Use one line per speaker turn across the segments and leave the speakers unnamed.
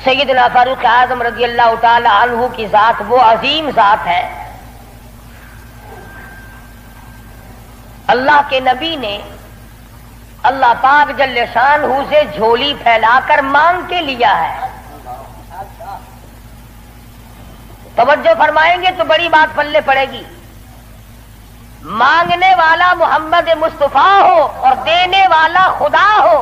سیدنا فاروق اعظم رضی اللہ تعالی عنہ کی ذات وہ عظیم ذات ہے، اللہ کے نبی نے اللہ پاک جل شانہ سے جھولی پھیلا کر مانگ کے لیا ہے۔ توجہ فرمائیں گے تو بڑی بات پلے پڑے گی۔ مانگنے والا محمد مصطفیٰ ہو اور دینے والا خدا ہو،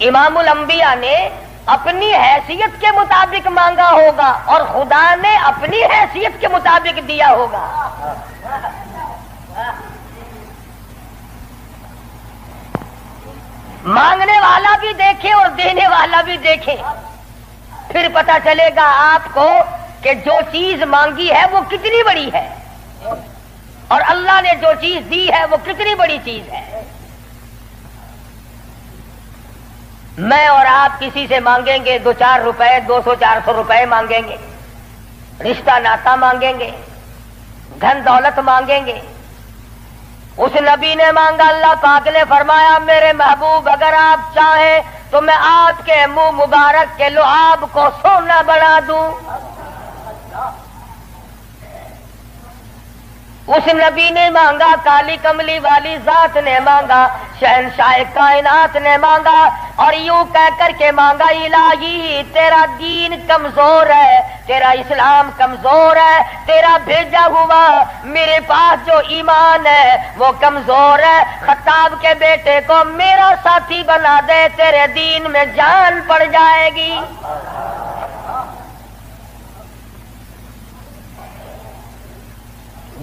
امام الانبیاء نے اپنی حیثیت کے مطابق مانگا ہوگا اور خدا نے اپنی حیثیت کے مطابق دیا ہوگا۔ مانگنے والا بھی دیکھے اور دینے والا بھی دیکھے، پھر پتہ چلے گا آپ کو کہ جو چیز مانگی ہے وہ کتنی بڑی ہے اور اللہ نے جو چیز دی ہے وہ کتنی بڑی چیز ہے۔ میں اور آپ کسی سے مانگیں گے 2-4 روپے، 200-400 روپے مانگیں گے، رشتہ ناتا مانگیں گے، دھن دولت مانگیں گے۔ اس نبی نے مانگا، اللہ پاک نے فرمایا میرے محبوب اگر آپ چاہیں تو میں آپ کے منہ مبارک کے لعاب کو سونا بنا دوں۔ اس نبی نے مانگا، کالی کملی والی ذات نے مانگا، شہنشاہ کائنات نے مانگا، اور یوں کہہ کر کے مانگا الہی تیرا دین کمزور ہے، تیرا اسلام کمزور ہے، تیرا بھیجا ہوا میرے پاس جو ایمان ہے وہ کمزور ہے، خطاب کے بیٹے کو میرا ساتھی بنا دے، تیرے دین میں جان پڑ جائے گی۔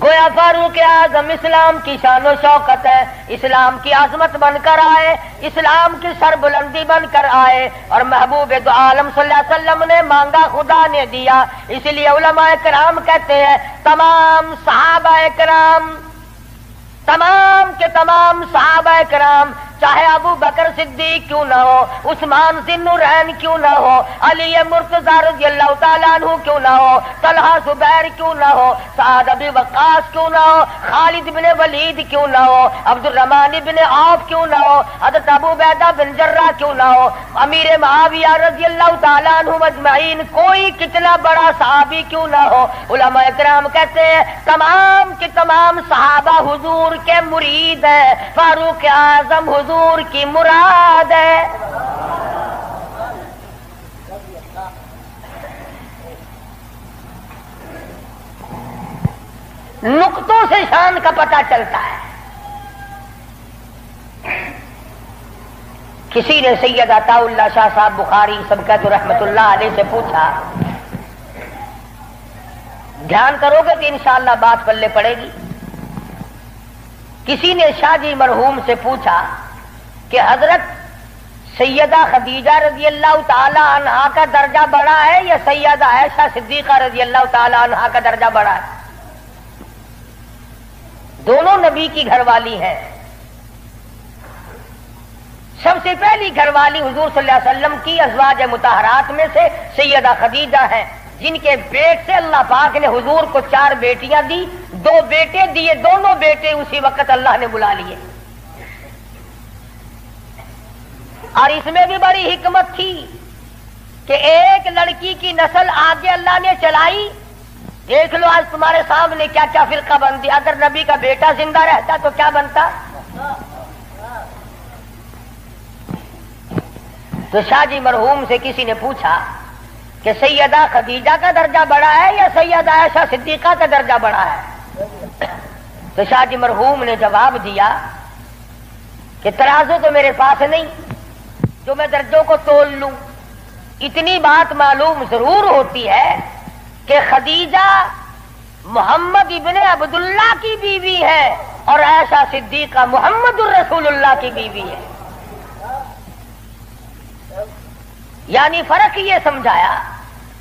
گویا فاروق اعظم اسلام کی شان و شوکت ہے، اسلام کی عظمت بن کر آئے، اسلام کی سربلندی بن کر آئے، اور محبوب دو عالم صلی اللہ علیہ وسلم نے مانگا خدا نے دیا۔ اس لیے علماء کرام کہتے ہیں تمام صحابہ کرام، تمام کے تمام صحابہ کرام، چاہے ابو بکر صدیق کیوں نہ ہو، عثمان ذی النورین کیوں نہ ہو، علی مرتضی رضی اللہ تعالیٰ عنہ کیوں نہ ہو، طلحہ زبیر کیوں نہ ہو، سعد ابی وقاص کیوں نہ ہو، خالد بن ولید کیوں نہ ہو، عبد الرحمن بن عوف کیوں نہ ہو، حضرت ابو عبیدہ بن جراح کیوں نہ ہو، امیر معاویہ رضی اللہ تعالیٰ عنہ اجمعین، کوئی کتنا بڑا صحابی کیوں نہ ہو، علماء کرام کہتے ہیں تمام کے تمام صحابہ حضور کے مرید ہیں، فاروق اعظم حضور کی مراد ہے۔ نقطوں سے شان کا پتہ چلتا ہے۔ کسی نے سید عطا اللہ شاہ صاحب بخاری سبقت رحمت اللہ علیہ سے پوچھا، دھیان کرو گے کہ انشاءاللہ بات پلے پڑے گی۔ کسی نے شاہ جی مرحوم سے پوچھا کہ حضرت سیدہ خدیجہ رضی اللہ تعالی عنہا کا درجہ بڑا ہے یا سیدہ عائشہ صدیقہ رضی اللہ تعالی عنہا کا درجہ بڑا ہے؟ دونوں نبی کی گھر والی ہیں۔ سب سے پہلی گھر والی حضور صلی اللہ علیہ وسلم کی ازواج مطہرات میں سے سیدہ خدیجہ ہیں، جن کے پیٹ سے اللہ پاک نے حضور کو 4 بیٹیاں دی، 2 بیٹے دیے، دونوں بیٹے اسی وقت اللہ نے بلا لیے۔ اور اس میں بھی بڑی حکمت تھی کہ ایک لڑکی کی نسل آگے اللہ نے چلائی۔ دیکھ لو آج تمہارے سامنے کیا کیا فرقہ بندی، اگر نبی کا بیٹا زندہ رہتا تو کیا بنتا۔ تو شاہ جی مرحوم سے کسی نے پوچھا کہ سیدہ خدیجہ کا درجہ بڑا ہے یا سیدہ عائشہ صدیقہ کا درجہ بڑا ہے؟ تو شاہ جی مرحوم نے جواب دیا کہ ترازو تو میرے پاس نہیں جو میں درجوں کو تول لوں، اتنی بات معلوم ضرور ہوتی ہے کہ خدیجہ محمد ابن عبداللہ کی بیوی ہے اور عائشہ صدیقہ محمد الرسول اللہ کی بیوی ہے۔ یعنی فرق یہ سمجھایا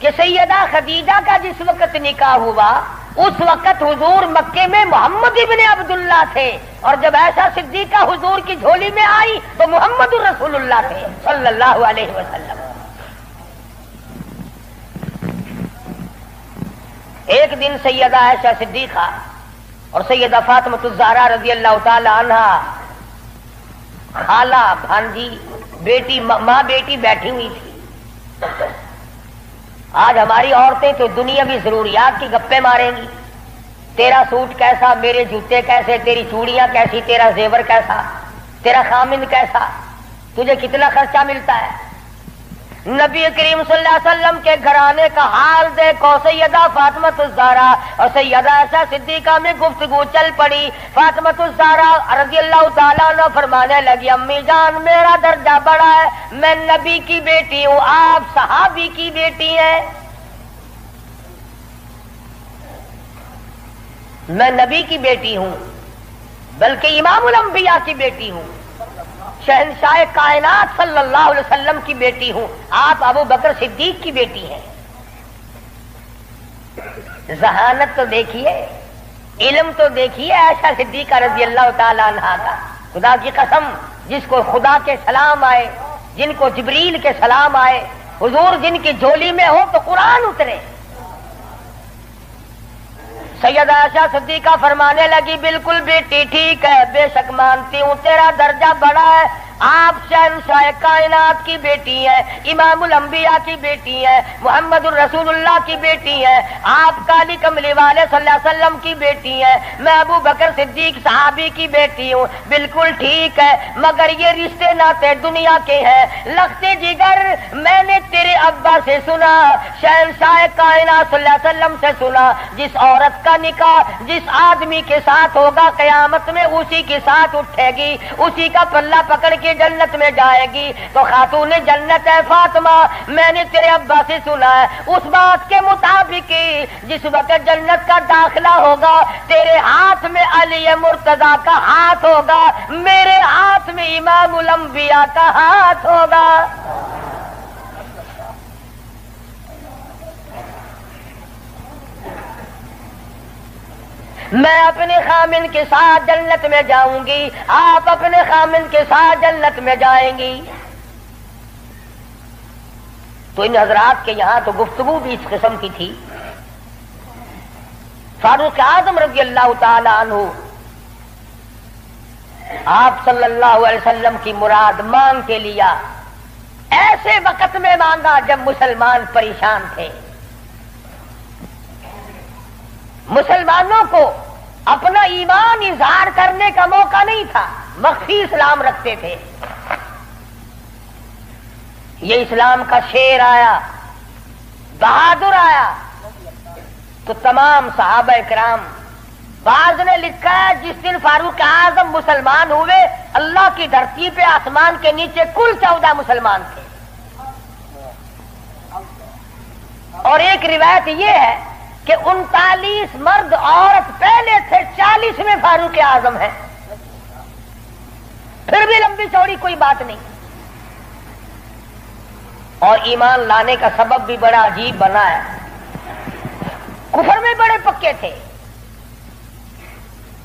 کہ سیدہ خدیجہ کا جس وقت نکاح ہوا اس وقت حضور مکے میں محمد ابن عبداللہ تھے، اور جب عائشہ صدیقہ حضور کی جھولی میں آئی تو محمد الرسول اللہ تھے صلی اللہ علیہ وسلم۔ ایک دن سیدہ عائشہ صدیقہ اور سیدہ فاطمہ الزہرا رضی اللہ تعالی عنہا خالہ بھانجی بیٹی ماں بیٹی بیٹھی ہوئی تھی. آج ہماری عورتیں تو دنیاوی ضروریات کی گپیں ماریں گی. تیرا سوٹ کیسا، میرے جوتے کیسے، تیری چوڑیاں کیسی، تیرا زیور کیسا، تیرا خامند کیسا، تجھے کتنا خرچہ ملتا ہے. نبی کریم صلی اللہ علیہ وسلم کے گھرانے کا حال دیکھو. سیدہ فاطمہ الزہرا اور سیدہ عائشہ صدیقہ میں گفتگو چل پڑی. فاطمہ الزہرا رضی اللہ تعالیٰ عنہ فرمانے لگی امی جان میرا درجہ بڑا ہے، میں نبی کی بیٹی ہوں، آپ صحابی کی بیٹی ہیں. میں نبی کی بیٹی ہوں بلکہ امام الانبیاء کی بیٹی ہوں، شہنشاہ کائنات صلی اللہ علیہ وسلم کی بیٹی ہوں، آپ ابو بکر صدیق کی بیٹی ہیں. ذہانت تو دیکھیے، علم تو دیکھیے عائشہ صدیقہ رضی اللہ تعالی عنہا کا. خدا کی قسم جس کو خدا کے سلام آئے، جن کو جبریل کے سلام آئے، حضور جن کی جھولی میں ہو تو قرآن اترے. سیدہ عائشہ صدیقہ فرمانے لگی بالکل بیٹی ٹھیک ہے، بے شک مانتی ہوں تیرا درجہ بڑا ہے، آپ شہنشاہ کائنات کی بیٹی ہیں، امام الانبیاء کی بیٹی ہیں، محمد الرسول اللہ کی بیٹی ہیں، آپ کالی کملی والے صلی اللہ علیہ وسلم کی بیٹی ہیں، میں ابو بکر صدیق صحابی کی بیٹی ہوں. بالکل ٹھیک ہے، مگر یہ رشتے ناتے دنیا کے ہیں. لختے جگر میں نے تیرے ابا سے سنا، شہنشاہ کائنات صلی اللہ علیہ وسلم سے سنا، جس عورت کا نکاح جس آدمی کے ساتھ ہوگا قیامت میں اسی کے ساتھ اٹھے گی، اسی کا پلہ پکڑ کے جنت میں جائے گی. تو خاتون جنت ہے فاطمہ. میں نے تیرے ابا سے سنا ہے اس بات کے مطابق جس وقت جنت کا داخلہ ہوگا تیرے ہاتھ میں علی مرتضیٰ کا ہاتھ ہوگا، میرے ہاتھ میں امام الانبیاء کا ہاتھ ہوگا. میں اپنے خامن کے ساتھ جنت میں جاؤں گی، آپ اپنے خامن کے ساتھ جنت میں جائیں گی. تو ان حضرات کے یہاں تو گفتگو بھی اس قسم کی تھی. فاروق اعظم رضی اللہ تعالی عنہ آپ صلی اللہ علیہ وسلم کی مراد مانگ کے لیا. ایسے وقت میں مانگا جب مسلمان پریشان تھے. مسلمانوں کو اپنا ایمان اظہار کرنے کا موقع نہیں تھا، مخفی اسلام رکھتے تھے. یہ اسلام کا شیر آیا، بہادر آیا تو تمام صحابہ کرام. بعض نے لکھا ہے جس دن فاروق اعظم مسلمان ہوئے اللہ کی دھرتی پہ آسمان کے نیچے کل 14 مسلمان تھے. اور ایک روایت یہ ہے کہ 39 مرد عورت پہلے تھے، 40 میں فاروق اعظم ہے. پھر بھی لمبی چوڑی کوئی بات نہیں. اور ایمان لانے کا سبب بھی بڑا عجیب بنا ہے. کفر میں بڑے پکے تھے.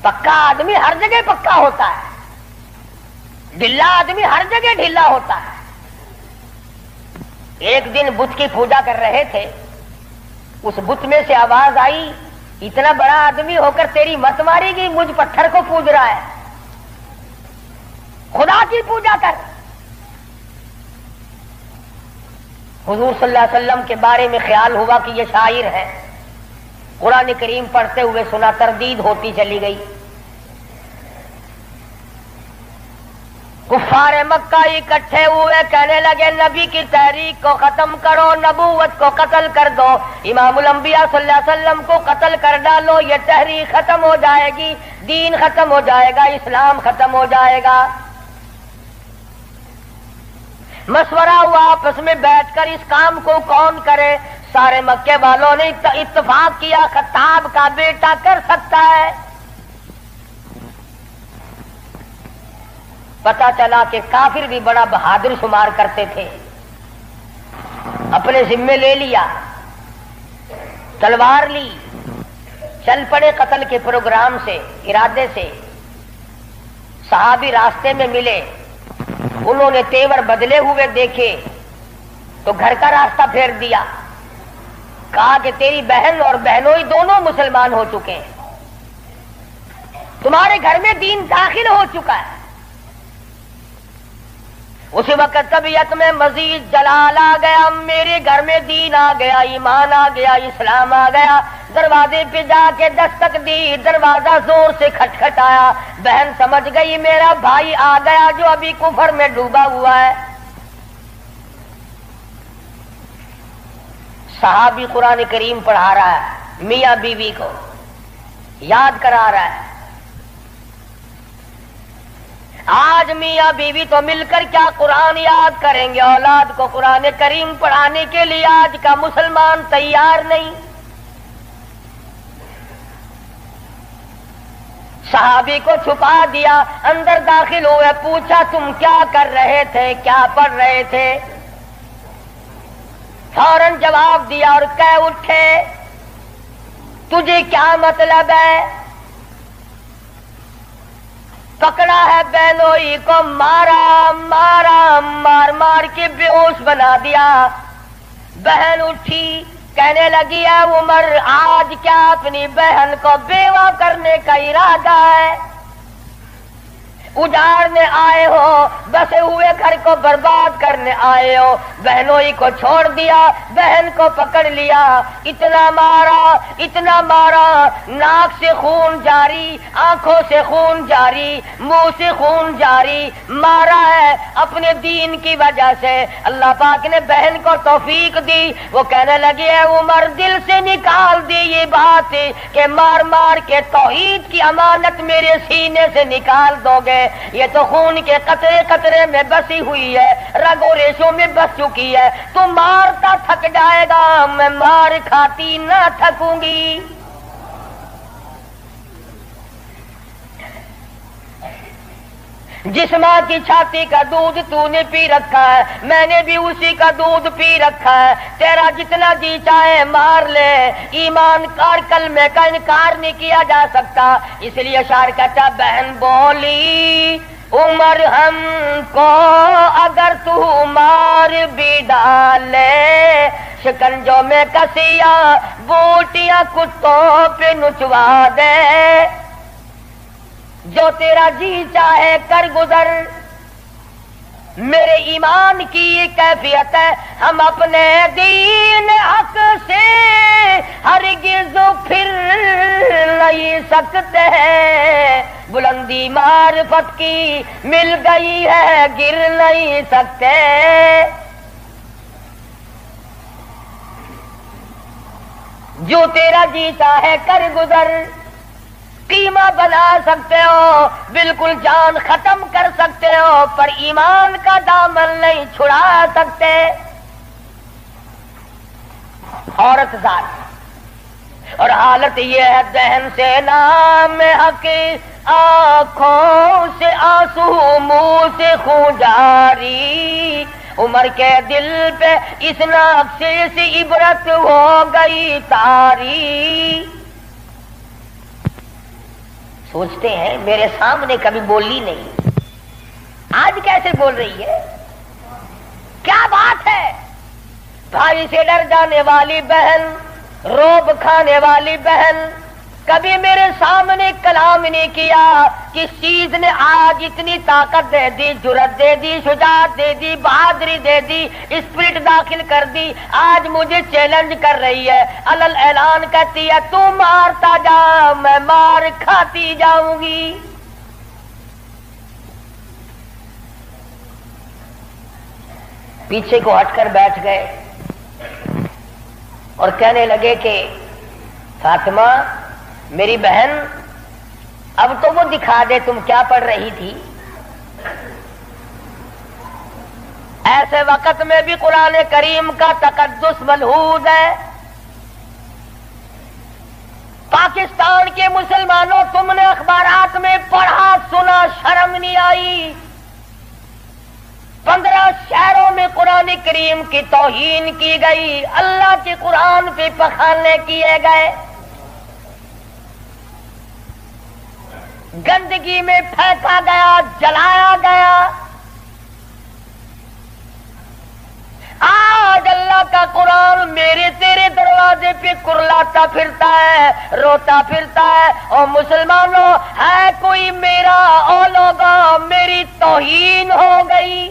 پکا آدمی ہر جگہ پکا ہوتا ہے، ڈھلا آدمی ہر جگہ ڈھلا ہوتا ہے. ایک دن بت کی پوجا کر رہے تھے، اس بت میں سے آواز آئی اتنا بڑا آدمی ہو کر تیری مت ماری گی، مجھ پتھر کو پوج رہا ہے، خدا کی پوجا کر. حضور صلی اللہ علیہ وسلم کے بارے میں خیال ہوا کہ یہ شاعر ہے. قرآن کریم پڑھتے ہوئے سنا، تردید ہوتی چلی گئی. کفار مکہ اکٹھے ہوئے، کہنے لگے نبی کی تحریک کو ختم کرو، نبوت کو قتل کر دو، امام الانبیاء صلی اللہ علیہ وسلم کو قتل کر ڈالو، یہ تحریک ختم ہو جائے گی، دین ختم ہو جائے گا، اسلام ختم ہو جائے گا. مشورہ ہوا آپس میں بیٹھ کر اس کام کو کون کرے. سارے مکے والوں نے اتفاق کیا خطاب کا بیٹا کر سکتا ہے. پتا چلا کہ کافر بھی بڑا بہادر شمار کرتے تھے. اپنے ذمے لے لیا، تلوار لی، چل پڑے قتل کے پروگرام سے، ارادے سے. صحابی راستے میں ملے، انہوں نے تیور بدلے ہوئے دیکھے تو گھر کا راستہ پھیر دیا. کہا کہ تیری بہن اور بہنوئی دونوں مسلمان ہو چکے ہیں، تمہارے گھر میں دین داخل ہو چکا ہے. اسی وقت طبیعت میں مزید جلال آ گیا، میرے گھر میں دین آ گیا، ایمان آ گیا، اسلام آ گیا۔ دروازے پہ جا کے دستک دی، دروازہ زور سے کھٹکھٹایا، بہن سمجھ گئی میرا بھائی آ گیا جو ابھی کفر میں ڈوبا ہوا ہے۔ صحابی قرآن کریم پڑھا رہا ہے، میاں بیوی کو یاد کرا رہا ہے۔ آج میاں بیوی تو مل کر کیا قرآن یاد کریں گے، اولاد کو قرآن کریم پڑھانے کے لیے آج کا مسلمان تیار نہیں۔ صحابی کو چھپا دیا، اندر داخل ہوئے، پوچھا تم کیا کر رہے تھے، کیا پڑھ رہے تھے؟ فوراً جواب دیا اور کہہ اٹھے تجھے کیا مطلب ہے؟ پکڑا ہے بہنوئی کو، مارا مار مار کے بے ہوش بنا دیا۔ بہن اٹھی کہنے لگی ہے عمر آج کیا اپنی بہن کو بیوہ کرنے کا ارادہ ہے؟ اجاڑنے آئے ہو، بسے ہوئے گھر کو برباد کرنے آئے ہو۔ بہنوئی کو چھوڑ دیا، بہن کو پکڑ لیا، اتنا مارا، ناک سے خون جاری، آنکھوں سے خون جاری، منہ سے خون جاری، مارا ہے اپنے دین کی وجہ سے۔ اللہ پاک نے بہن کو توفیق دی، وہ کہنے لگی ہے عمر دل سے نکال دی یہ بات کہ مار مار کے توحید کی امانت میرے سینے سے نکال دو گے۔ یہ تو خون کے قطرے قطرے میں بسی ہوئی ہے، رگ و ریشوں میں بس چکی ہے۔ تو مارتا تھک جائے گا، میں مار کھاتی نہ تھکوں گی۔ جس ماں کی چھاتی کا دودھ تو نے پی رکھا ہے، میں نے بھی اسی کا دودھ پی رکھا ہے۔ تیرا جتنا جی چاہے مار لے، ایمان کار کلمے کا انکار نہیں کیا جا سکتا۔ اس لیے شاعر کہتا بہن بولی عمر ہم کو اگر تو مار بھی ڈالے، شکنجوں میں کسیا بوٹیاں کتوں پہ نچوا دے، جو تیرا جی چاہے کر گزر۔ میرے ایمان کی یہ کیفیت ہے، ہم اپنے دین حق سے ہرگز پھر نہیں سکتے ہیں۔ بلندی معرفت کی مل گئی ہے، گر نہیں سکتے۔ جو تیرا جی چاہے کر گزر، قیمہ بنا سکتے ہو، بالکل جان ختم کر سکتے ہو، پر ایمان کا دامن نہیں چھڑا سکتے۔ عورت ذات اور حالت یہ ہے دہن سے نام حق، آنکھوں سے آنسو، منہ سے خون جاری۔ عمر کے دل پہ اس نقشے سے عبرت ہو گئی طاری۔ سوچتے ہیں میرے سامنے کبھی بولی نہیں، آج کیسے بول رہی ہے؟ کیا بات ہے؟ بھائی سے ڈر جانے والی بہن، روب کھانے والی بہن، کبھی میرے سامنے کلام نہیں کیا۔ کس چیز نے آج اتنی طاقت دے دی، جرأت دے دی، شجاعت دے دی، بہادری دے دی، اسپرٹ داخل کر دی؟ آج مجھے چیلنج کر رہی ہے، علل اعلان کہتی ہے تو مارتا جا، میں مار کھاتی جاؤں گی۔ پیچھے کو ہٹ کر بیٹھ گئے اور کہنے لگے کہ فاطمہ میری بہن، اب تو وہ دکھا دے تم کیا پڑھ رہی تھی۔ ایسے وقت میں بھی قرآن کریم کا تقدس ملحوظ ہے۔ پاکستان کے مسلمانوں، تم نے اخبارات میں پڑھا سنا، شرم نہیں آئی؟ 15 شہروں میں قرآن کریم کی توہین کی گئی، اللہ کے قرآن پہ پخانے کیے گئے، گندگی میں پھینکا گیا، جلایا گیا۔ آج اللہ کا قرآن میرے تیرے دروازے پہ کرلاتا پھرتا ہے، روتا پھرتا ہے، اور مسلمانوں ہے کوئی میرا، او لوگوں میری توہین ہو گئی۔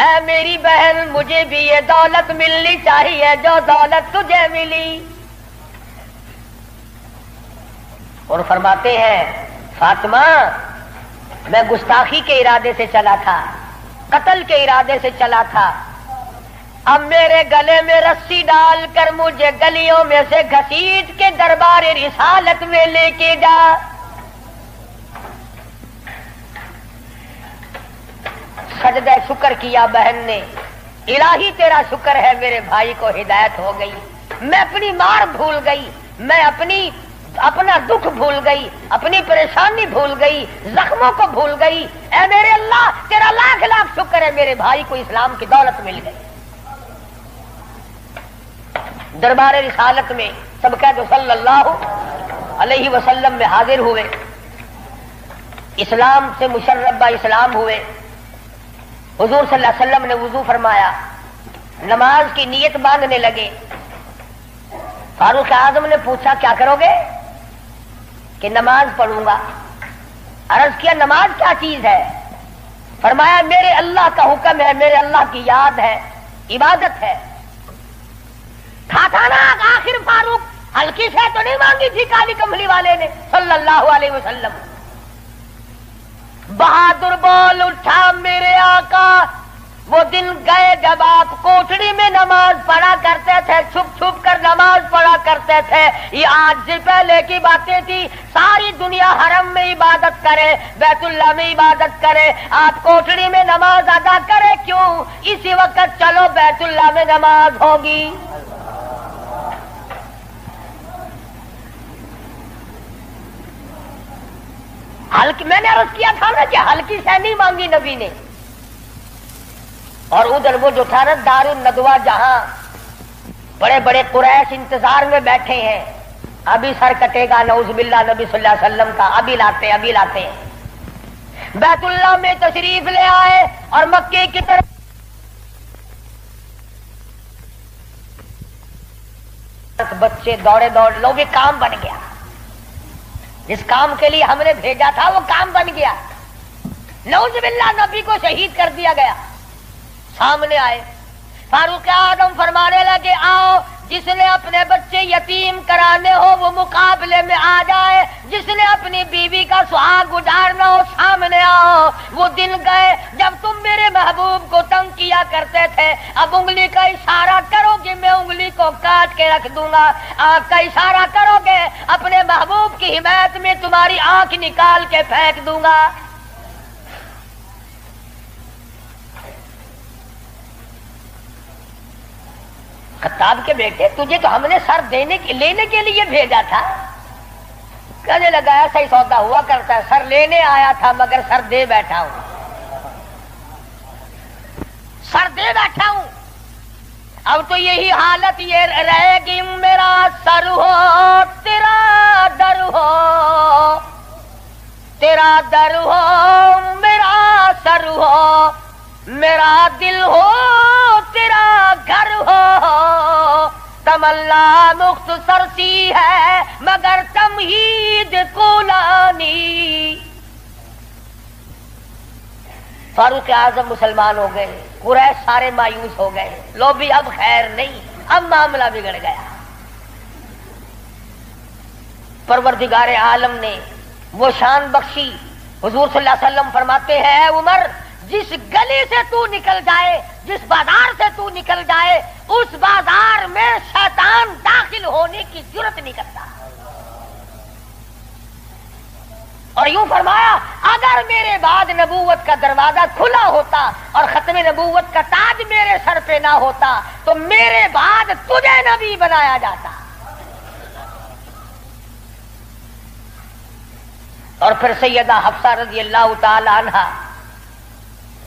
اے میری بہن مجھے بھی یہ دولت ملنی چاہیے جو دولت تجھے ملی. اور فرماتے ہیں فاطمہ میں گستاخی کے ارادے سے چلا تھا، قتل کے ارادے سے چلا تھا، اب میرے گلے میں رسی ڈال کر مجھے گلیوں میں سے گھسیٹ کے دربار رسالت میں لے کے جا. سجدہ شکر کیا بہن نے، الہی تیرا شکر ہے میرے بھائی کو ہدایت ہو گئی، میں اپنی مار بھول گئی، میں اپنا دکھ بھول گئی، اپنی پریشانی بھول گئی، زخموں کو بھول گئی. اے میرے اللہ تیرا لاکھ لاکھ شکر ہے میرے بھائی کو اسلام کی دولت مل گئی. دربار رسالت میں سب کہتے صلی اللہ علیہ وسلم میں حاضر ہوئے، اسلام سے مشرب اسلام ہوئے. حضور صلی اللہ علیہ وسلم نے وضو فرمایا، نماز کی نیت باندھنے لگے. فاروق اعظم نے پوچھا کیا کرو گے؟ کہ نماز پڑھوں گا. عرض کیا نماز کیا چیز ہے؟ فرمایا میرے اللہ کا حکم ہے، میرے اللہ کی یاد ہے، عبادت ہے. کھاتا نا آخر فاروق ہلکی سے تو نہیں مانگی تھی کالی کملی والے نے صلی اللہ علیہ وسلم. بہادر بول اٹھا میرے آقا، وہ دن گئے جب آپ کوٹڑی میں نماز پڑھا کرتے تھے، چھپ چھپ کر نماز پڑھا کرتے تھے. یہ آج سے پہلے کی باتیں تھی. ساری دنیا حرم میں عبادت کرے، بیت اللہ میں عبادت کرے، آپ کوٹڑی میں نماز ادا کرے کیوں؟ اسی وقت چلو بیت اللہ میں نماز ہوگی. ہلکی میں نے عرض کیا تھا نا کہ ہلکی سے نہیں مانگی نبی نے. اور ادھر وہ جو تھا نا دار الندوہ، جہاں بڑے بڑے قریش انتظار میں بیٹھے ہیں، ابھی سر کٹے گا نعوذ باللہ نبی صلی اللہ علیہ وسلم کا، ابھی لاتے ہیں. بیت اللہ میں تشریف لے آئے اور مکے کی طرف بچے دوڑے لو بھی کام بن گیا. جس کام کے لیے ہم نے بھیجا تھا وہ کام بن گیا. نعوذ باللہ نبی کو شہید کر دیا گیا. سامنے آئے فاروق اعظم فرمانے لگے آؤ، جس نے اپنے بچے یتیم کرانے ہو وہ مقابلے میں آ جائے، جس نے اپنی بیوی کا سہاگ گزارنا ہو سامنے آؤ. وہ دن گئے جب تم میرے محبوب کو تنگ کیا کرتے تھے. اب انگلی کا اشارہ کرو گے میں انگلی کو کاٹ کے رکھ دوں گا. آنکھ کا اشارہ کرو گے اپنے محبوب کی حمایت میں تمہاری آنکھ نکال کے پھینک دوں گا. خطاب کے بیٹے تجھے تو ہم نے سر لینے کے لیے بھیجا تھا. کہنے لگا ایسا ہی سودا ہوا کرتا ہے، سر لینے آیا تھا مگر سر دے بیٹھا ہوں. سر دے بیٹھا ہوں. اب تو یہی حالت یہ رہے گی، میرا سر ہو تیرا در ہو، تیرا در ہو میرا سر ہو، میرا دل ہو تیرا گھر ہو. تمنا مختصر سی ہے مگر تمہید کولانی. فاروق اعظم مسلمان ہو گئے، قریش سارے مایوس ہو گئے. لو بھی اب خیر نہیں، اب معاملہ بگڑ گیا. پروردگار عالم نے وہ شان بخشی. حضور صلی اللہ علیہ وسلم فرماتے ہیں اے عمر، جس گلی سے تو نکل جائے، جس بازار سے تو نکل جائے، اس بازار میں شیطان داخل ہونے کی جرات نہیں کرتا. اور یوں فرمایا اگر میرے بعد نبوت کا دروازہ کھلا ہوتا اور ختم نبوت کا تاج میرے سر پہ نہ ہوتا تو میرے بعد تجھے نبی بنایا جاتا. اور پھر سیدہ حفصہ رضی اللہ تعالی عنہا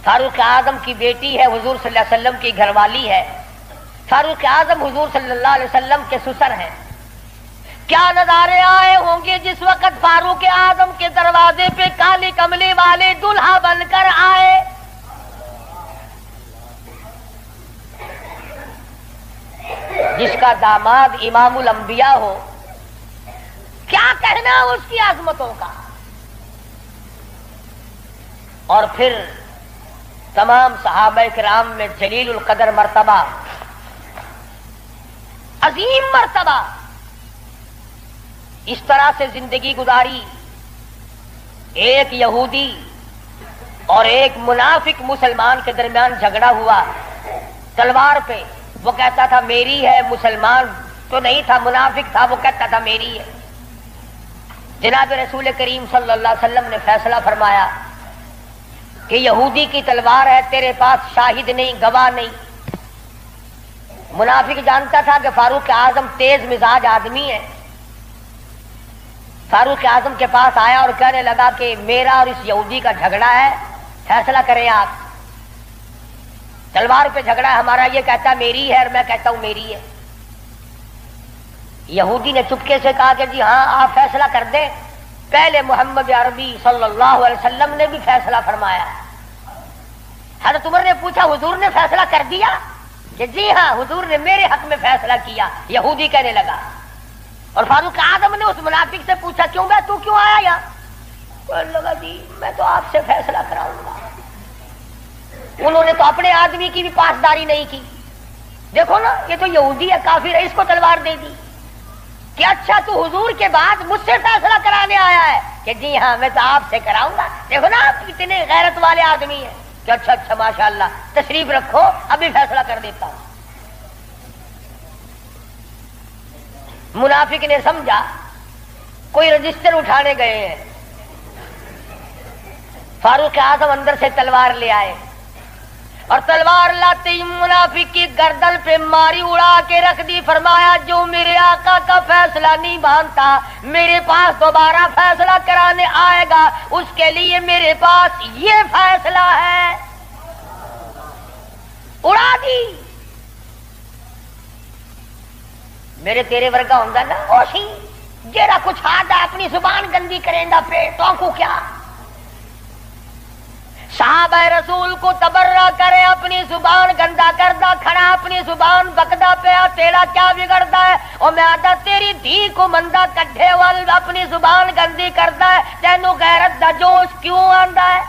فاروق اعظم کی بیٹی ہے، حضور صلی اللہ علیہ وسلم کی گھر والی ہے. فاروق اعظم حضور صلی اللہ علیہ وسلم کے سسر ہیں. کیا نظارے آئے ہوں گے جس وقت فاروق اعظم کے دروازے پہ کالی کملی والے دلہا بن کر آئے. جس کا داماد امام الانبیاء ہو، کیا کہنا اس کی عظمتوں کا. اور پھر تمام صحابہ کرام میں جلیل القدر مرتبہ، عظیم مرتبہ، اس طرح سے زندگی گزاری. ایک یہودی اور ایک منافق مسلمان کے درمیان جھگڑا ہوا تلوار پہ. وہ کہتا تھا میری ہے، مسلمان تو نہیں تھا، منافق تھا، وہ کہتا تھا میری ہے. جناب رسول کریم صلی اللہ علیہ وسلم نے فیصلہ فرمایا کہ یہودی کی تلوار ہے، تیرے پاس شاہد نہیں، گواہ نہیں. منافق جانتا تھا کہ فاروق اعظم تیز مزاج آدمی ہے. فاروق اعظم کے پاس آیا اور کہنے لگا کہ میرا اور اس یہودی کا جھگڑا ہے، فیصلہ کریں آپ. تلوار پہ جھگڑا ہے ہمارا، یہ کہتا ہے میری ہے اور میں کہتا ہوں میری ہے. یہودی نے چپکے سے کہا کہ جی ہاں آپ فیصلہ کر دیں. پہلے محمد عربی صلی اللہ علیہ وسلم نے بھی فیصلہ فرمایا. حضرت عمر نے پوچھا حضور نے فیصلہ کر دیا؟ کہ جی ہاں حضور نے میرے حق میں فیصلہ کیا. یہودی کہنے لگا. اور فاروق اعظم نے اس منافق سے پوچھا کیوں گیا، تو کیوں آیا یہاں؟ کہنے لگا جی میں تو آپ سے فیصلہ کراؤں گا. انہوں نے تو اپنے آدمی کی بھی پاسداری نہیں کی. دیکھو نا یہ تو یہودی ہے، کافر ہے، اس کو تلوار دے دی. کہ اچھا تو حضور کے بعد مجھ سے فیصلہ کرانے آیا ہے؟ کہ جی ہاں میں تو آپ سے کراؤں گا. دیکھو نا آپ کتنے غیرت والے آدمی ہیں. کہ اچھا اچھا ماشاءاللہ تشریف رکھو ابھی فیصلہ کر دیتا ہوں. منافق نے سمجھا کوئی رجسٹر اٹھانے گئے ہیں. فاروق اعظم اندر سے تلوار لے آئے اور تلوار لاتے ہی منافق کی گردن پہ ماری، اڑا کے رکھ دی. فرمایا جو میرے آقا کا فیصلہ نہیں مانتا میرے پاس دوبارہ فیصلہ کرانے آئے گا، اس کے لیے میرے پاس یہ فیصلہ ہے. اڑا دی. میرے تیرے ورگا ہوں نا اوشی جیڑا کچھ آدھا اپنی زبان گندی کریں گا پیٹ تو کو کیا. صحابہ رسول کو تبرہ کرے، اپنی زبان گندا کردہ کھڑا، اپنی زبان بکدا پیا، تیرا کیا بگڑتا ہے؟ اور میں آدھا تیری دھی کو مندہ کڈھے وال اپنی زبان گندی کرتا ہے، تینوں غیرت دا جوش کیوں آندا ہے؟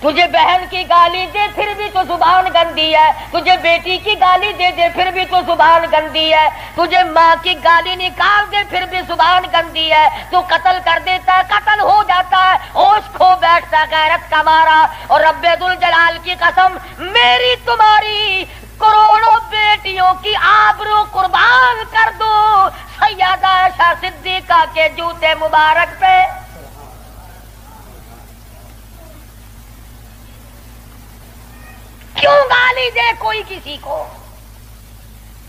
تجھے بہن کی گالی دے پھر بھی تو زبان گندی ہے، تجھے بیٹی کی گالی دے دے پھر بھی تو زبان گندی ہے، تجھے ماں کی گالی نکال دے پھر بھی زبان گندی ہے. تو قتل کر دیتا ہے، قتل ہو جاتا ہے، ہوش کھو بیٹھتا غیرت کا مارا. اور رب ذوالجلال کی قسم میری تمہاری کروڑوں بیٹیوں کی آبرو قربان کر دو سیدہ عائشہ صدیقہ کے جوتے مبارک پہ. کیوں گالی دے کوئی کسی کو؟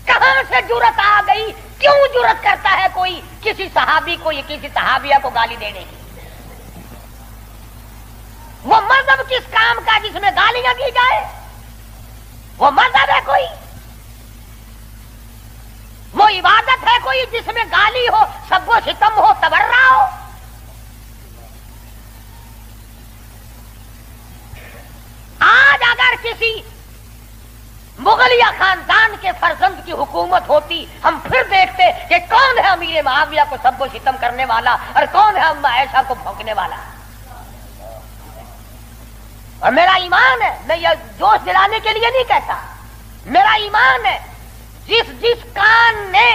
کہاں سے جرت آ گئی؟ کیوں جرت کرتا ہے کوئی کسی صحابی کو یا کسی صحابیہ کو گالی دینے کی؟ وہ مذہب کس کام کا جس میں گالیاں دی جائے؟ وہ مذہب ہے کوئی؟ وہ عبادت ہے کوئی جس میں گالی ہو، سب و ستم ہو، تبرہ ہو؟ آج اگر کسی مغلیہ خاندان کے فرزند کی حکومت ہوتی ہم پھر دیکھتے کہ کون ہے امیر معاویہ کو سب و ستم کرنے والا اور کون ہے اما عائشہ کو بھونکنے والا. اور میرا ایمان ہے، میں یہ جوش دلانے کے لیے نہیں کہتا، میرا ایمان ہے جس کان نے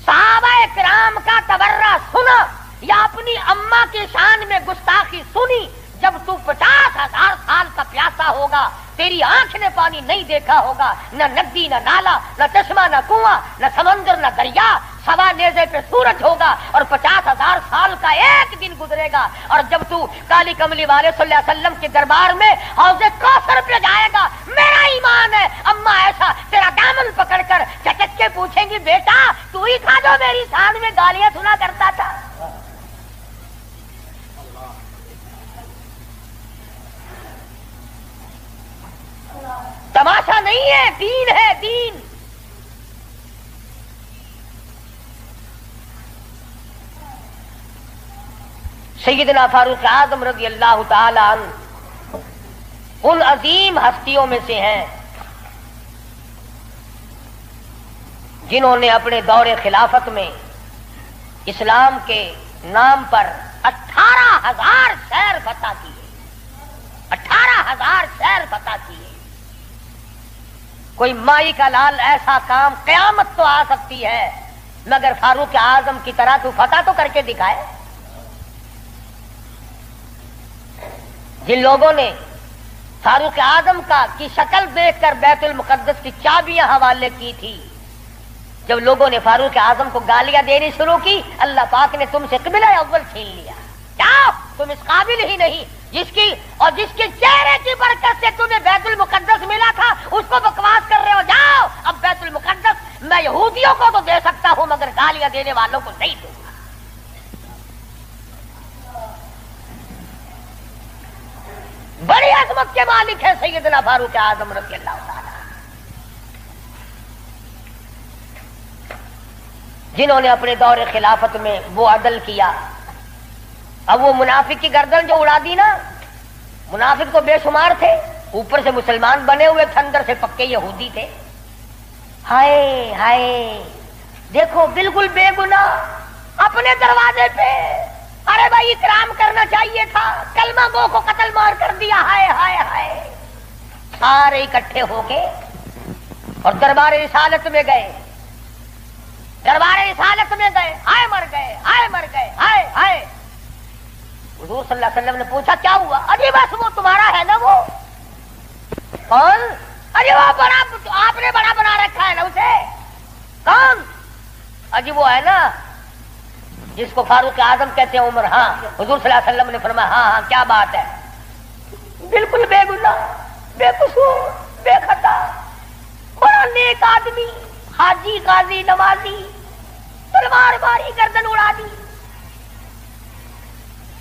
صحابہ کرام کا تبرہ سنا یا اپنی اما کی شان میں گستاخی سنی، جب تو 50,000 سال کا پیاسا ہوگا، تیری آنکھ نے پانی نہیں دیکھا ہوگا، نہ ندی نہ نالا نہ چشمہ نہ کنواں نہ سمندر نہ دریا، سوا نیزے پہ سورج ہوگا اور 50,000 سال کا ایک دن گزرے گا. اور جب تو کالی کملی والے صلی اللہ علیہ وسلم کے دربار میں حوض کوثر پہ جائے گا، میرا ایمان ہے اما ایسا تیرا دامن پکڑ کر چٹک کے پوچھیں گی بیٹا تو ہی تھا جو میری شان میں گالیاں سنا کرتا تھا. تماشا نہیں ہے، دین ہے، دین. سیدنا فاروق اعظم رضی اللہ تعالی عنہ ان عظیم ہستیوں میں سے ہیں جنہوں نے اپنے دور خلافت میں اسلام کے نام پر 18,000 شہر فتح کیے. کوئی مائی کا لال ایسا کام قیامت تو آ سکتی ہے مگر فاروق اعظم کی طرح تو فتح تو کر کے دکھائے. جن لوگوں نے فاروق اعظم کی شکل دیکھ کر بیت المقدس کی چابیاں حوالے کی تھی، جب لوگوں نے فاروق اعظم کو گالیاں دینی شروع کی، اللہ پاک نے تم سے قبلہ اول چھین لیا. کیا تم اس قابل ہی نہیں جس کے چہرے کی برکت سے تمہیں بیت المقدس ملا تھا اس کو بکواس کر رہے ہو؟ جاؤ اب بیت المقدس میں یہودیوں کو تو دے سکتا ہوں مگر گالیاں دینے والوں کو نہیں دوں گا. بڑی عظمت کے مالک ہے سیدنا فاروق اعظم رضی اللہ تعالی، جنہوں نے اپنے دور خلافت میں وہ عدل کیا. اب وہ منافق کی گردن جو اڑا دی نا، منافق تو بے شمار تھے، اوپر سے مسلمان بنے ہوئے تھے، اندر سے پکے یہودی تھے. ہائے ہائے دیکھو بالکل بے گناہ اپنے دروازے پہ، ارے بھائی اکرام کرنا چاہیے تھا، کلمہ گو کو قتل مار کر دیا. ہائے ہائے ہائے. سارے اکٹھے ہو کے اور دربار رسالت میں گئے، دربار رسالت میں گئے. ہائے مر گئے، ہائے مر گئے، ہائے ہائے. حضور صلی اللہ علیہ وسلم نے پوچھا کیا ہوا؟ ارے بس وہ تمہارا ہے نا. وہ کون؟ ارے وہ بڑا، آپ نے بڑا بنا رکھا ہے نا اسے. کون؟ اجی وہ ہے نا جس کو فاروق اعظم کہتے ہیں عمر. ہاں. حضور صلی اللہ علیہ وسلم نے فرمایا ہاں ہاں کیا بات ہے، بالکل بے گناہ، بے قصور، بے خطا، بڑا نیک آدمی، حاجی قاضی نمازی، تلوار ماری گردن اڑا دی.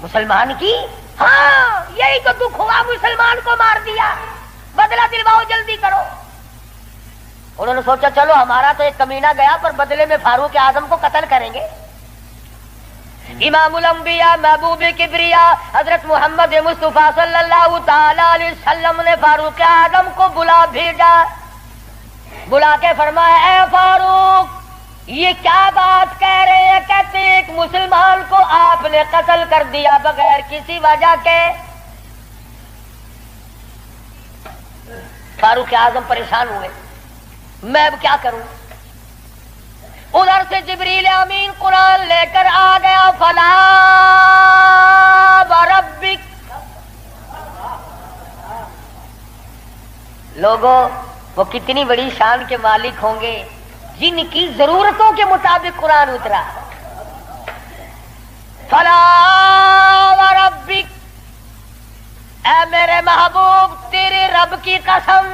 مسلمان کی؟ ہاں یہی تو دکھ ہوا، مسلمان کو مار دیا، بدلہ دلواؤ جلدی کرو. انہوں نے سوچا چلو ہمارا تو ایک کمینہ گیا پر بدلے میں فاروق اعظم کو قتل کریں گے. امام الانبیاء محبوب کبریا حضرت محمد مصطفیٰ صلی اللہ تعالی علیہ وسلم نے فاروق اعظم کو بلا بھیجا، بلا کے فرمایا اے فاروق یہ کیا بات کہہ رہے ہیں؟ کہتے ایک مسلمان کو آپ نے قتل کر دیا بغیر کسی وجہ کے. فاروق اعظم پریشان ہوئے، میں اب کیا کروں؟ ادھر سے جبریل امین قرآن لے کر آ گیا. فلا وربک. لوگوں وہ کتنی بڑی شان کے مالک ہوں گے جن کی ضرورتوں کے مطابق قرآن اترا. فلا وربک، اے میرے محبوب تیرے رب کی قسم،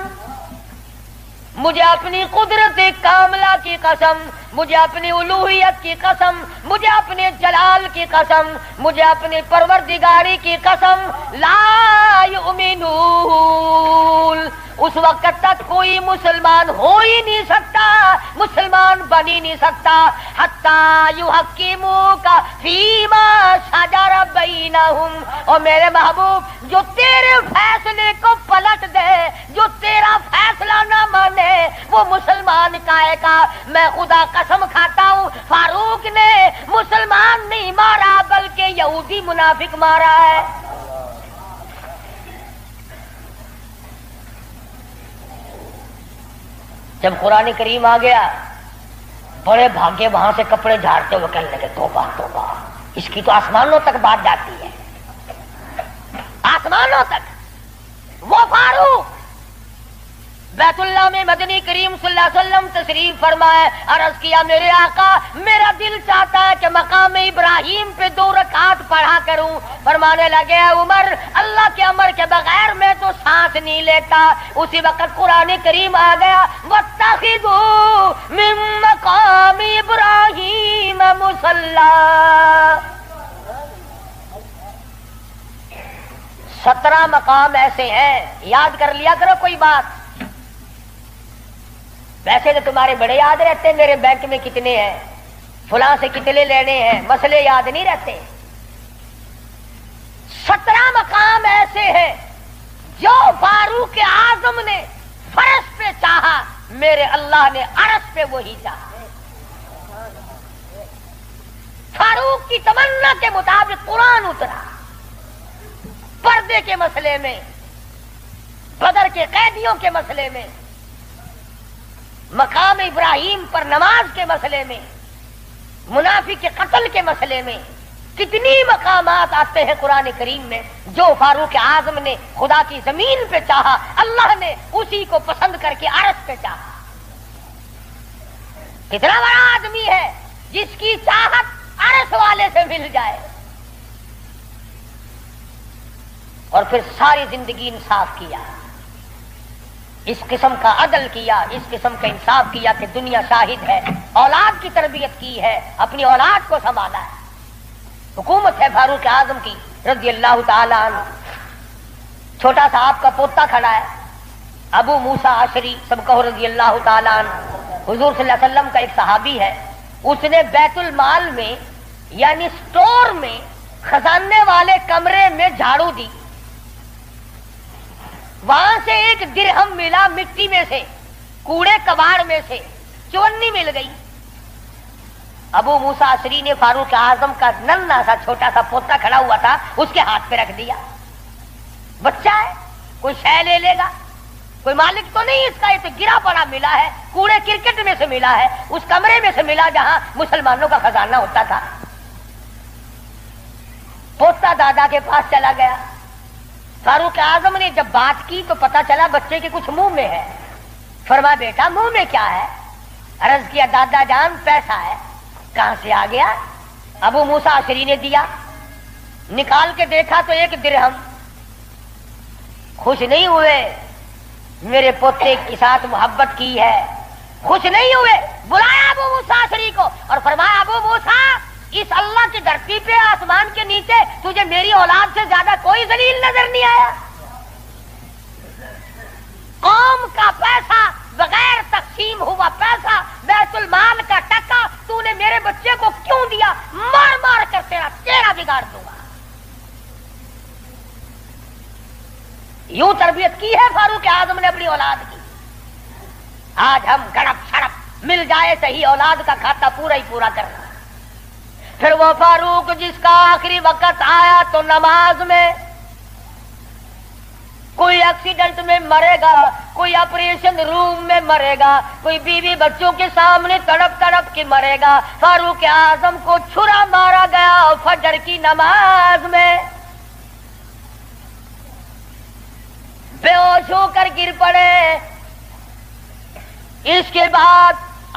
مجھے اپنی قدرت کاملہ کی قسم، مجھے اپنی الوہیت کی قسم، مجھے اپنے جلال کی قسم، مجھے اپنی پروردگاری کی قسم، لا یؤمنون. اس وقت تک کوئی مسلمان ہو ہی نہیں سکتا، مسلمان بن ہی نہیں سکتا حتی یحکموک فیما شجر بینہم. اور میرے محبوب جو تیرے فیصلے کو پلٹ دے، جو تیرا فیصلہ نہ مانے وہ مسلمان کائے کا. میں خدا قسم کھاتا ہوں فاروق نے مسلمان نہیں مارا بلکہ یہودی منافق مارا ہے. جب قرآن کریم آ گیا بڑے بھاگے وہاں سے کپڑے جھاڑتے ہوئے کہنے لگے توبہ توبہ، اس کی تو آسمانوں تک بات جاتی ہے، آسمانوں تک. وہ فاروق بیت اللہ میں مدنی کریم صلی اللہ علیہ وسلم تشریف فرمائے. عرض کیا میرے آقا میرا دل چاہتا ہے کہ مقام ابراہیم پہ 2 رکعت پڑھا کروں. فرمانے لگے عمر اللہ کے امر کے بغیر میں تو سانس نہیں لیتا. اسی وقت قرآن کریم آ گیا واتخذوا من مقام ابراہیم مصلی. 17 مقام ایسے ہیں، یاد کر لیا کرو کوئی بات. ویسے تو تمہارے بڑے یاد رہتے ہیں میرے بینک میں کتنے ہیں، فلاں سے کتنے لینے ہیں، مسئلے یاد نہیں رہتے. 17 مقام ایسے ہیں جو فاروق اعظم نے فرش پہ چاہا، میرے اللہ نے عرش پہ وہی چاہا. فاروق کی تمنا کے مطابق قرآن اترا. پردے کے مسئلے میں، بدر کے قیدیوں کے مسئلے میں، مقام ابراہیم پر نماز کے مسئلے میں، منافق کے قتل کے مسئلے میں کتنی مقامات آتے ہیں قرآن کریم میں. جو فاروق اعظم نے خدا کی زمین پہ چاہا، اللہ نے اسی کو پسند کر کے عرش پہ چاہا. کتنا بڑا آدمی ہے جس کی چاہت عرش والے سے مل جائے. اور پھر ساری زندگی انصاف کیا، اس قسم کا عدل کیا، اس قسم کا انصاف کیا کہ دنیا شاہد ہے. اولاد کی تربیت کی ہے، اپنی اولاد کو سنبھالا ہے. حکومت ہے فاروق اعظم کی رضی اللہ تعالی عنہ. چھوٹا سا آپ کا پوتا کھڑا ہے ابو موسیٰ عشری سب کہو رضی اللہ تعالی عنہ. حضور صلی اللہ علیہ وسلم کا ایک صحابی ہے، اس نے بیت المال میں یعنی سٹور میں خزانے والے کمرے میں جھاڑو دی. وہاں سے ایک درہم ملا مٹی میں سے، کوڑے کباڑ میں سے چونی مل گئی. ابو موسیٰ عشری نے فاروق اعظم کا ننھا سا چھوٹا سا پوتا کھڑا ہوا تھا اس کے ہاتھ پہ رکھ دیا. بچہ ہے، کوئی شے لے لے گا، کوئی مالک تو نہیں اس کا، یہ تو گرا پڑا ملا ہے، کوڑے کرکٹ میں سے ملا ہے، اس کمرے میں سے ملا جہاں مسلمانوں کا خزانہ ہوتا تھا. پوتا دادا کے پاس چلا گیا. فاروق اعظم نے جب بات کی تو پتا چلا بچے کے کچھ منہ میں ہے. فرمایا بیٹا منہ میں کیا ہے؟ عرض کیا دادا جان پیسہ ہے. کہاں سے آ گیا؟ ابو موسیٰ عشری نے دیا. نکال کے دیکھا تو ایک درہم. خوش نہیں ہوئے، میرے پوتے کے ساتھ محبت کی ہے. خوش نہیں ہوئے، بلایا ابو موسیٰ عشری کو اور فرمایا ابو موسیٰ اس اللہ کی دھرتی پہ آسمان کے نیچے تجھے میری اولاد سے زیادہ کوئی ذلیل نظر نہیں آیا. قوم کا پیسہ بغیر تقسیم ہوا پیسہ، بیت المال کا ٹکا تو نے میرے بچے کو کیوں دیا؟ مار مار کر تیرا چہرہ بگاڑ دوں گا. یوں تربیت کی ہے فاروق اعظم نے اپنی اولاد کی. آج ہم گڑپ چھڑپ مل جائے صحیح اولاد کا کھاتا پورا ہی پورا کرنا. پھر وہ فاروق جس کا آخری وقت آیا تو نماز میں کوئی ایکسیڈنٹ میں مرے گا، کوئی آپریشن روم میں مرے گا، کوئی بیوی بچوں کے سامنے تڑپ تڑپ کے مرے گا. فاروق اعظم کو چھرا مارا گیا فجر کی نماز میں، بے ہوش ہو کر گر پڑے. اس کے بعد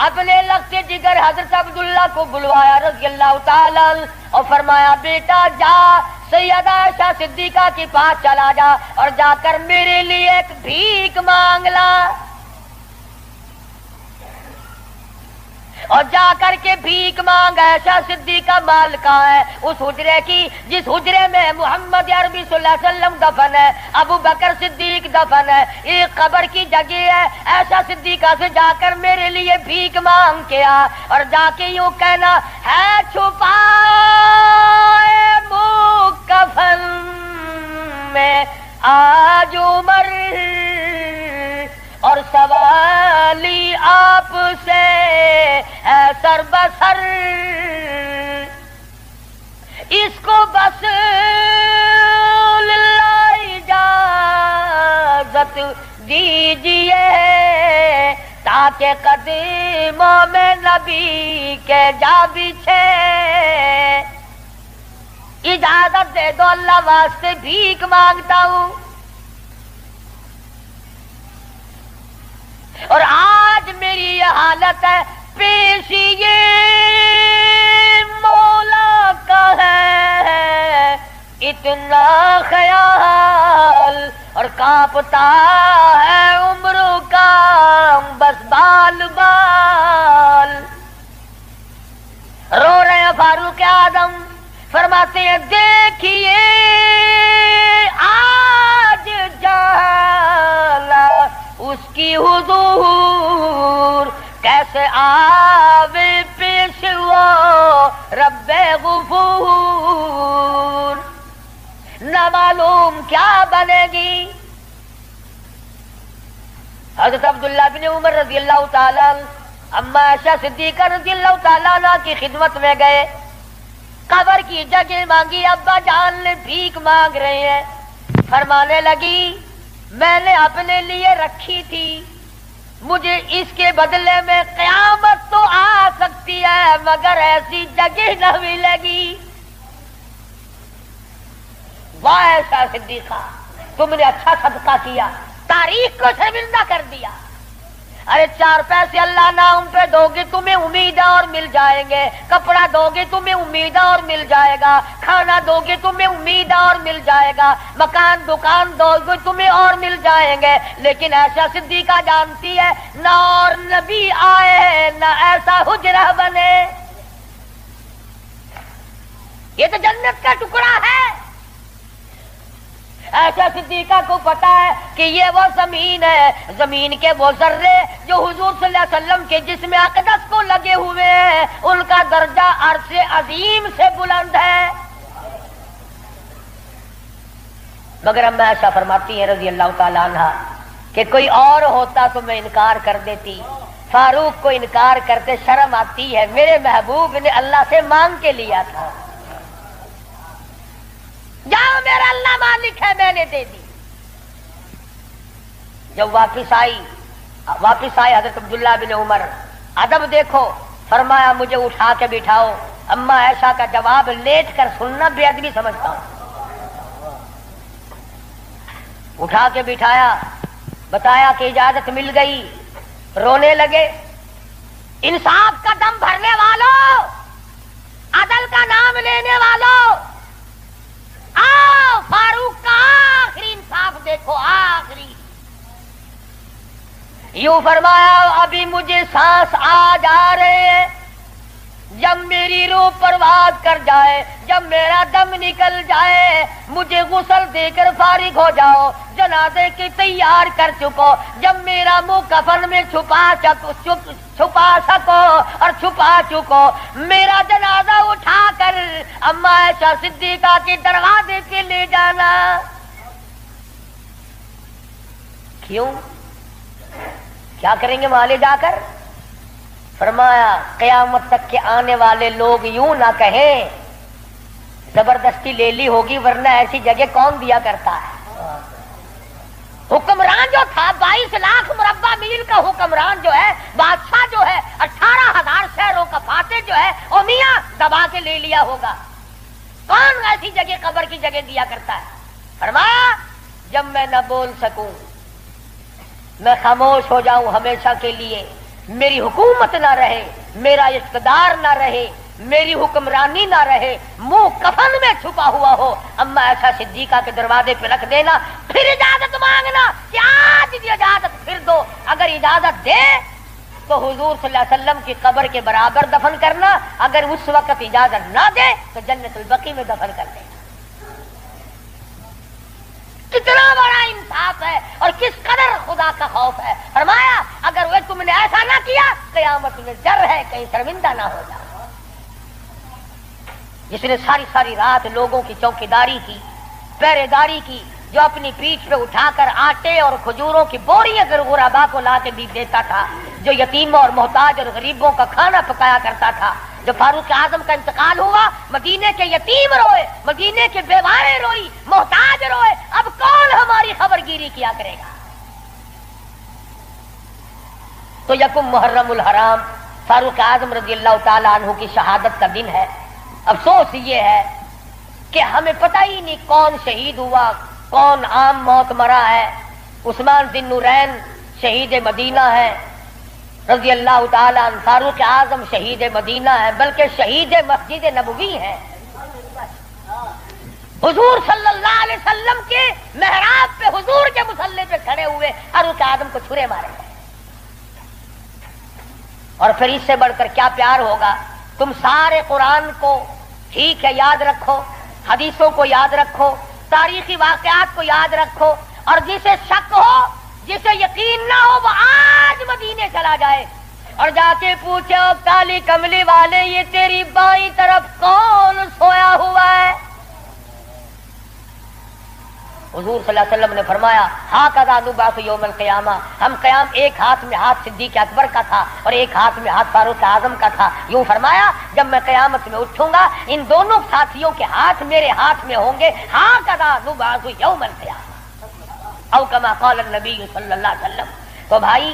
اپنے لخت جگر حضرت عبداللہ کو بلوایا رضی اللہ تعالی اور فرمایا بیٹا جا سیدہ عائشہ صدیقہ کے پاس چلا جا اور جا کر میرے لیے ایک بھیک مانگ لا. اور جا کر کے بھیک مانگ. عائشہ صدیقہ مالکہ ہے اس حجرے کی جس حجرے میں محمد عربی صلی اللہ علیہ وسلم دفن ہے، ابو بکر صدیق دفن ہے، ایک قبر کی جگہ ہے. عائشہ صدیقہ سے جا کر میرے لیے بھیک مانگ کے آ اور جا کے یوں کہنا ہے چھپائے کفن میں آج عمر اور سوالی آپ سے ہے سر بسر. اس کو بس للہ اجازت دیجیے تاکہ قدموں میں نبی کے جا بچھے. اجازت دے دو اللہ واسطے بھیک مانگتا ہوں. اور آج میری یہ حالت ہے، پیش یہ مولا کا ہے اتنا خیال اور کانپتا ہے عمروں کا بس بال بال. رو رہے ہیں فاروق اعظم، فرماتے ہیں دیکھیے آج جالا اس کی حضور کیسے آوے پیش وہ رب غفور. نہ معلوم کیا بنے گی. حضرت عبداللہ بن عمر رضی اللہ تعالیٰ اما عائشہ صدیقہ رضی اللہ تعالیٰ عنہ کی خدمت میں گئے، قبر کی جگہ مانگی. ابا جان نے بھیک مانگ رہے ہیں. فرمانے لگی میں نے اپنے لیے رکھی تھی مجھے اس کے بدلے میں قیامت تو آ سکتی ہے مگر ایسی جگہ نہ ملے گی۔ واہ ایسا صدیقہ، تم نے اچھا صدقہ کیا، تاریخ کو شرمندہ کر دیا۔ ارے 4 پیسے اللہ نہ ان پہ دو گے تمہیں امید اور مل جائیں گے، کپڑا دو گے تمہیں امید اور مل جائے گا، کھانا دو گے تمہیں امید اور مل جائے گا، مکان دکان دو گے تمہیں اور مل جائیں گے، لیکن ایسا صدیقہ جانتی ہے نہ اور نبی آئے نہ ایسا حجرہ بنے۔ یہ تو جنت کا ٹکڑا ہے۔ ایسا صدیقہ کو پتا ہے کہ یہ وہ زمین ہے، زمین کے وہ ذرے جو حضور صلی اللہ علیہ وسلم کے جسم اقدس کو لگے ہوئے ہیں، ان کا درجہ عرش عظیم سے بلند ہے۔ مگر اما عائشہ فرماتی ہیں رضی اللہ تعالی عنہا کہ کوئی اور ہوتا تو میں انکار کر دیتی، فاروق کو انکار کرتے شرم آتی ہے، میرے محبوب نے اللہ سے مانگ کے لیا تھا، جاؤ میرا اللہ مالک ہے میں نے دے دی۔ جب واپس آئے حضرت عبداللہ بن عمر، ادب دیکھو، فرمایا مجھے اٹھا کے بٹھاؤ۔ اما عائشہ کا جواب لیٹ کر سننا بے ادبی سمجھتا ہوں۔ اٹھا کے بٹھایا، بتایا کہ اجازت مل گئی، رونے لگے۔ انصاف کا دم بھرنے والوں، عدل کا نام لینے والوں، آؤ فاروق کا آخری انصاف دیکھو، آخری۔ یوں فرمایا ابھی مجھے سانس آ جا رہے ہیں، جب میری روح پرواز کر جائے، جب میرا دم نکل جائے، مجھے غسل دے کر فارغ ہو جاؤ، جنازے کی تیار کر چکو، جب میرا منہ کفن میں چھپا سکو اور چھپا چکو، میرا جنازہ اٹھا کر اما عائشہ صدیقہ کے دروازے کے لے جانا۔ کیوں؟ کیا کریں گے وہاں لے جا کر؟ فرمایا قیامت تک کے آنے والے لوگ یوں نہ کہیں زبردستی لے لی ہوگی، ورنہ ایسی جگہ کون دیا کرتا ہے۔ حکمران جو تھا 22 لاکھ مربع میل کا حکمران جو ہے، بادشاہ جو ہے، 18,000 شہروں کا فاتح جو ہے، او میاں دبا کے لے لیا ہوگا، کون ایسی جگہ قبر کی جگہ دیا کرتا ہے؟ فرمایا جب میں نہ بول سکوں، میں خاموش ہو جاؤں ہمیشہ کے لیے، میری حکومت نہ رہے، میرا اقتدار نہ رہے، میری حکمرانی نہ رہے، منہ کفن میں چھپا ہوا ہو، اما ایسا صدیقہ کے دروازے پہ رکھ دینا، پھر اجازت مانگنا کہ آج بھی اجازت پھر دو، اگر اجازت دے تو حضور صلی اللہ علیہ وسلم کی قبر کے برابر دفن کرنا، اگر اس وقت اجازت نہ دے تو جنت البقیع میں دفن کر دینا۔ کتنا بڑا انصاف ہے اور کس قدر خدا کا خوف ہے۔ فرمایا اگر وہ تم نے ایسا نہ کیا قیامت میں ڈر ہے کہیں شرمندہ نہ ہو جاؤ۔ جس نے ساری رات لوگوں کی چوکیداری کی، پہرے داری کی، جو اپنی پیٹھ پہ اٹھا کر آٹے اور کھجوروں کی بوریاں غربا کو لا کے بھی دیتا تھا، جو یتیموں اور محتاج اور غریبوں کا کھانا پکایا کرتا تھا، جو فاروق اعظم کا انتقال ہوا مدینے کے یتیم روئے، مدینے کے بیوائیں روئی، محتاج روئے، اب کون ہماری خبر گیری کیا کرے گا؟ تو یکم محرم الحرام فاروق اعظم رضی اللہ تعالی عنہ کی شہادت کا دن ہے۔ افسوس یہ ہے کہ ہمیں پتہ ہی نہیں کون شہید ہوا، کون عام موت مرا ہے۔ عثمان ذی النورین شہید مدینہ ہے رضی اللہ تعالی عنہ، فاروق اعظم شہید مدینہ ہے، بلکہ شہید مسجد نبوی ہے۔ حضور صلی اللہ علیہ وسلم کے محراب پہ، حضور کے مصلی پہ کھڑے ہوئے فاروق اعظم کو چھرے مارے گئے۔ اور پھر اس سے بڑھ کر کیا پیار ہوگا؟ تم سارے قرآن کو ٹھیک ہے یاد رکھو، حدیثوں کو یاد رکھو، تاریخی واقعات کو یاد رکھو، اور جسے شک ہو، جسے یقین نہ ہو، وہ آج مدینے چلا جائے اور جا کے پوچھے کالی کملی والے یہ تیری بائیں طرف کون سویا ہوا ہے؟ حضور صلی اللہ علیہ وسلم نے فرمایا ہاکذا نبعث یوم القیامہ، ہم قیام ایک ہاتھ میں ہاتھ صدیق اکبر کا تھا اور ایک ہاتھ میں ہاتھ فاروق اعظم کا تھا۔ یوں فرمایا جب میں قیامت میں اٹھوں گا ان دونوں ساتھیوں کے ہاتھ میرے ہاتھ میں ہوں گے، ہاکذا نبعث یوم القیامہ، او کما قال النبی صلی اللہ علیہ وسلم۔ تو بھائی